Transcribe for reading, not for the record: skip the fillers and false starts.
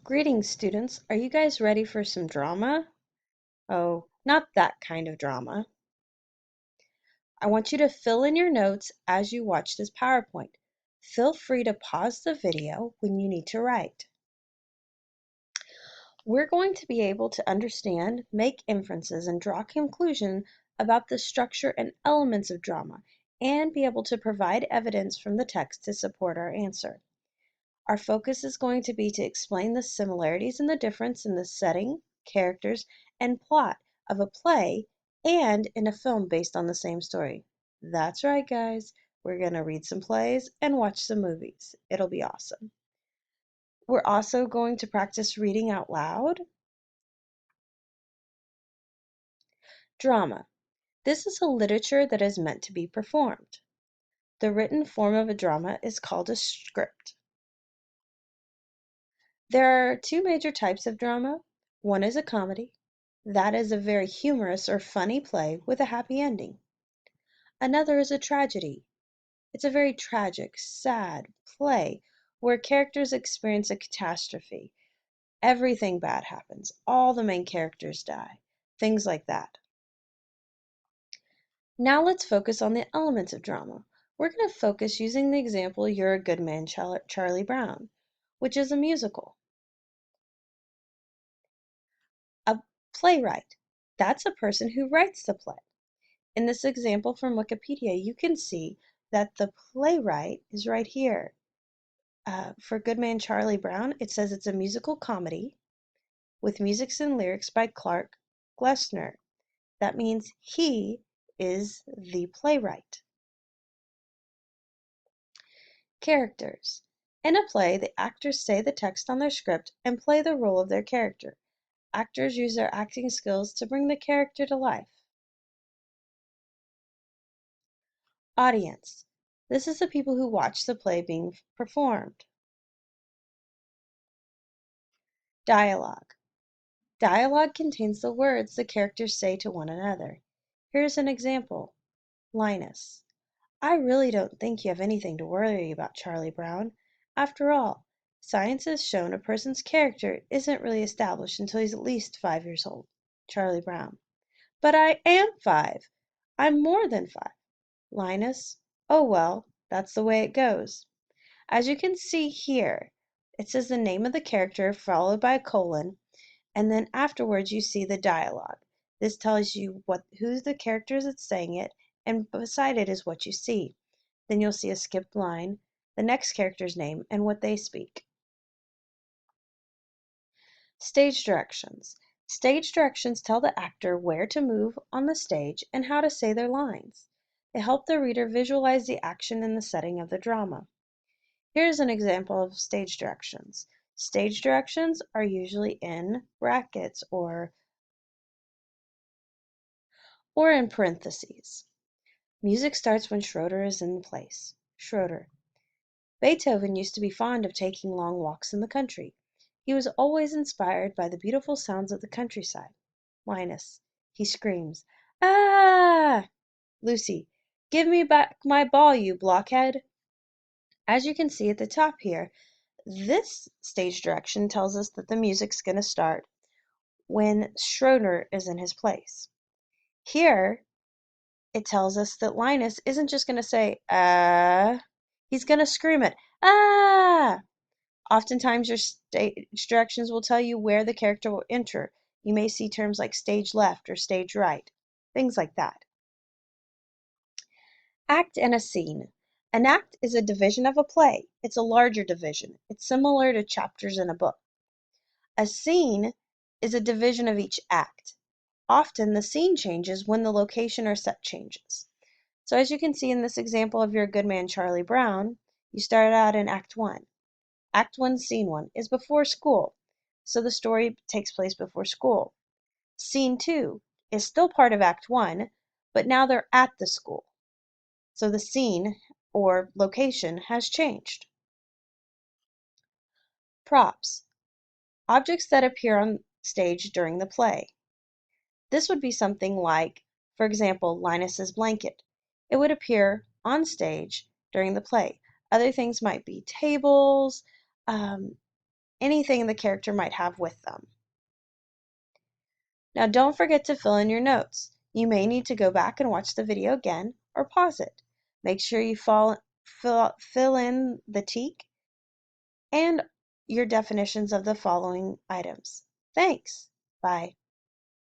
Greetings, students. Are you guys ready for some drama? Oh, not that kind of drama. I want you to fill in your notes as you watch this PowerPoint. Feel free to pause the video when you need to write. We're going to be able to understand, make inferences, and draw conclusions about the structure and elements of drama, and be able to provide evidence from the text to support our answer. Our focus is going to be to explain the similarities and the difference in the setting, characters, and plot of a play and in a film based on the same story. That's right, guys. We're going to read some plays and watch some movies. It'll be awesome. We're also going to practice reading out loud. Drama. This is a literature that is meant to be performed. The written form of a drama is called a script. There are two major types of drama. One is a comedy. That is a very humorous or funny play with a happy ending. Another is a tragedy. It's a very tragic, sad play where characters experience a catastrophe. Everything bad happens. All the main characters die. Things like that. Now let's focus on the elements of drama. We're going to focus using the example You're a Good Man, Charlie Brown, which is a musical. A playwright. That's a person who writes the play. In this example from Wikipedia, you can see that the playwright is right here. For Goodman Charlie Brown, it says it's a musical comedy with music and lyrics by Clark Glessner. That means he is the playwright. Characters. In a play, the actors say the text on their script and play the role of their character. Actors use their acting skills to bring the character to life. Audience. This is the people who watch the play being performed. Dialogue. Dialogue contains the words the characters say to one another. Here's an example. Linus. I really don't think you have anything to worry about, Charlie Brown. After all, science has shown a person's character isn't really established until he's at least 5 years old. Charlie Brown. But I am 5. I'm more than 5. Linus. Oh well, that's the way it goes. As you can see here, it says the name of the character followed by a colon, and then afterwards you see the dialogue. This tells you who's the characters that's saying it, and beside it is what you see. Then you'll see a skipped line, the next character's name, and what they speak. Stage directions. Stage directions tell the actor where to move on the stage and how to say their lines. They help the reader visualize the action and the setting of the drama. Here's an example of stage directions. Stage directions are usually in brackets or in parentheses. Music starts when Schroeder is in place. Schroeder. Beethoven used to be fond of taking long walks in the country. He was always inspired by the beautiful sounds of the countryside. Linus. He screams, "Ah!" Lucy. Give me back my ball, you blockhead. As you can see at the top here, this stage direction tells us that the music's going to start when Schroeder is in his place. Here, it tells us that Linus isn't just going to say, he's going to scream it, ah! Oftentimes, your stage directions will tell you where the character will enter. You may see terms like stage left or stage right, things like that. Act and a scene. An act is a division of a play. It's a larger division. It's similar to chapters in a book. A scene is a division of each act. Often the scene changes when the location or set changes. So as you can see in this example of You're a Good Man, Charlie Brown, you started out in Act 1. Act 1, Scene 1 is before school, so the story takes place before school. Scene 2 is still part of Act 1, but now they're at the school. So the scene or location has changed. Props. Objects that appear on stage during the play. This would be something like, for example, Linus's blanket. It would appear on stage during the play. Other things might be tables, anything the character might have with them. Now don't forget to fill in your notes. You may need to go back and watch the video again or pause it. Make sure you fill in the TEK and your definitions of the following items. Thanks. Bye.